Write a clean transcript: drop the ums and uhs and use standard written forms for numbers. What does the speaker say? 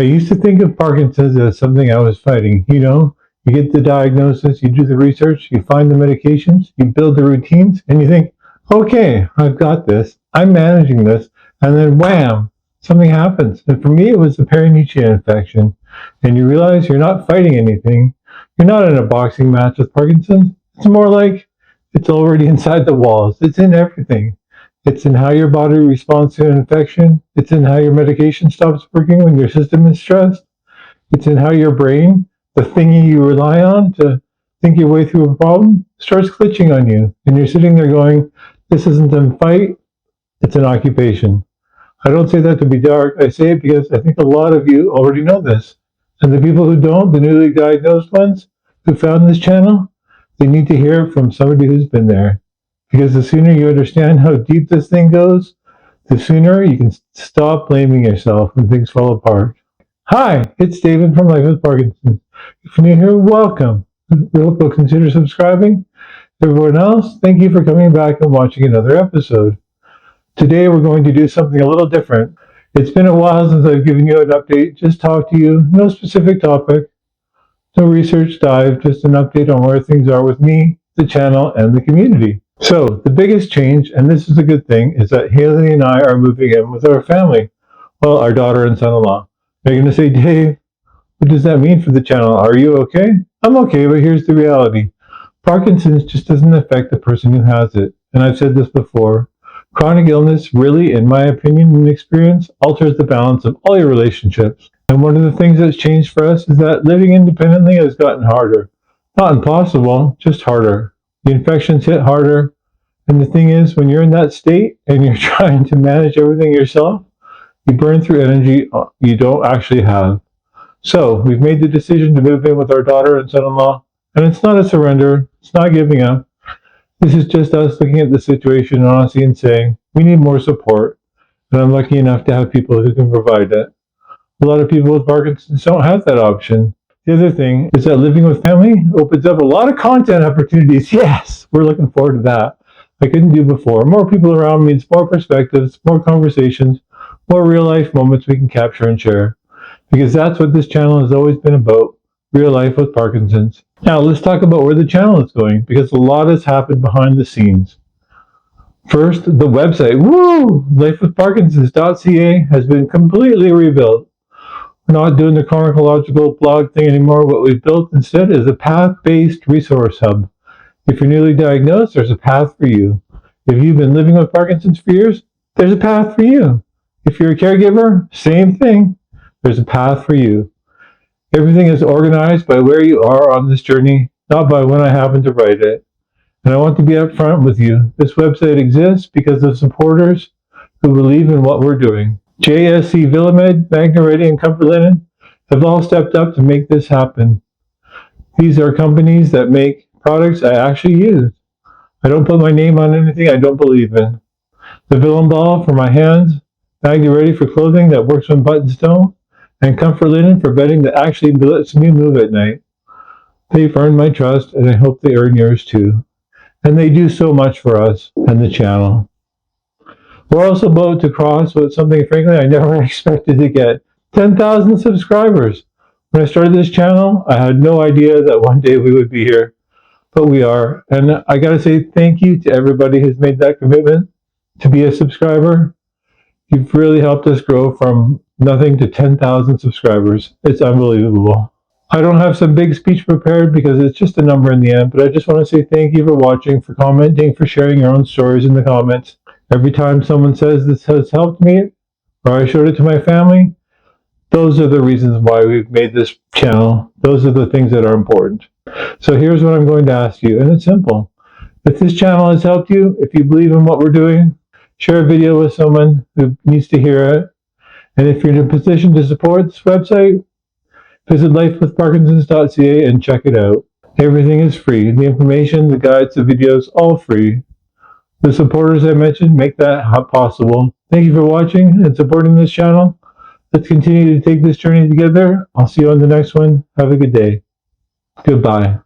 I used to think of Parkinson's as something I was fighting. You get the diagnosis, you do the research, you find the medications, you build the routines, and you think, okay, I've got this, I'm managing this, and then wham, something happens. And for me, it was the perineum infection. And you realize you're not fighting anything. You're not in a boxing match with Parkinson's. It's more like it's already inside the walls. It's in everything. It's in how your body responds to an infection. It's in how your medication stops working when your system is stressed. It's in how your brain, the thingy you rely on to think your way through a problem, starts glitching on you. And you're sitting there going, this isn't a fight, it's an occupation. I don't say that to be dark. I say it because I think a lot of you already know this. And the people who don't, the newly diagnosed ones who found this channel, they need to hear it from somebody who's been there. Because the sooner you understand how deep this thing goes, the sooner you can stop blaming yourself when things fall apart. Hi, it's David from Life with Parkinsons. If you're new here, welcome. We'll consider subscribing. Everyone else, thank you for coming back and watching another episode. Today we're going to do something a little different. It's been a while since I've given you an update, just talk to you, no specific topic, no research dive, just an update on where things are with me, the channel, and the community. So the biggest change, and this is a good thing, is that Hayley and I are moving in with our family. Well, our daughter and son-in-law. They're going to say, Dave, what does that mean for the channel? Are you okay? I'm okay, but here's the reality. Parkinson's just doesn't affect the person who has it. And I've said this before. Chronic illness really, in my opinion and experience, alters the balance of all your relationships. And one of the things that's changed for us is that living independently has gotten harder. Not impossible, just harder. The infections hit harder. And the thing is, when you're in that state and you're trying to manage everything yourself, you burn through energy you don't actually have. So we've made the decision to move in with our daughter and son-in-law. And it's not a surrender. It's not giving up. This is just us looking at the situation honestly and saying, we need more support. And I'm lucky enough to have people who can provide it. A lot of people with Parkinson's don't have that option. The other thing is that living with family opens up a lot of content opportunities. Yes, we're looking forward to that. I couldn't do before. More people around means more perspectives, more conversations, more real life moments we can capture and share. Because that's what this channel has always been about, real life with Parkinson's. Now let's talk about where the channel is going, because a lot has happened behind the scenes. First, the website, lifewithparkinsons.ca has been completely rebuilt. We're not doing the chronological blog thing anymore. What we've built instead is a path-based resource hub. If you're newly diagnosed, there's a path for you. If you've been living with Parkinson's for years, there's a path for you. If you're a caregiver, same thing. There's a path for you. Everything is organized by where you are on this journey, not by when I happen to write it. And I want to be upfront with you. This website exists because of supporters who believe in what we're doing. JSC Villamed, Magna Ready, and Comfort Linen have all stepped up to make this happen. These are companies that make products I actually use. I don't put my name on anything I don't believe in. The Villain Ball for my hands, Magna Ready for clothing that works when buttons don't, and Comfort Linen for bedding that actually lets me move at night. They've earned my trust, and I hope they earn yours too. And they do so much for us and the channel. We're also about to cross with something, frankly, I never expected to get. 10,000 subscribers. When I started this channel, I had no idea that one day we would be here. But we are. And I got to say thank you to everybody who's made that commitment to be a subscriber. You've really helped us grow from nothing to 10,000 subscribers. It's unbelievable. I don't have some big speech prepared because it's just a number in the end, but I just want to say thank you for watching, for commenting, for sharing your own stories in the comments. Every time someone says this has helped me, or I showed it to my family, those are the reasons why we've made this channel. Those are the things that are important. So here's what I'm going to ask you, and it's simple. If this channel has helped you, if you believe in what we're doing, share a video with someone who needs to hear it. And if you're in a position to support this website, visit lifewithparkinsons.ca and check it out. Everything is free. The information, the guides, the videos, all free. The supporters I mentioned make that possible. Thank you for watching and supporting this channel. Let's continue to take this journey together. I'll see you on the next one. Have a good day. Goodbye.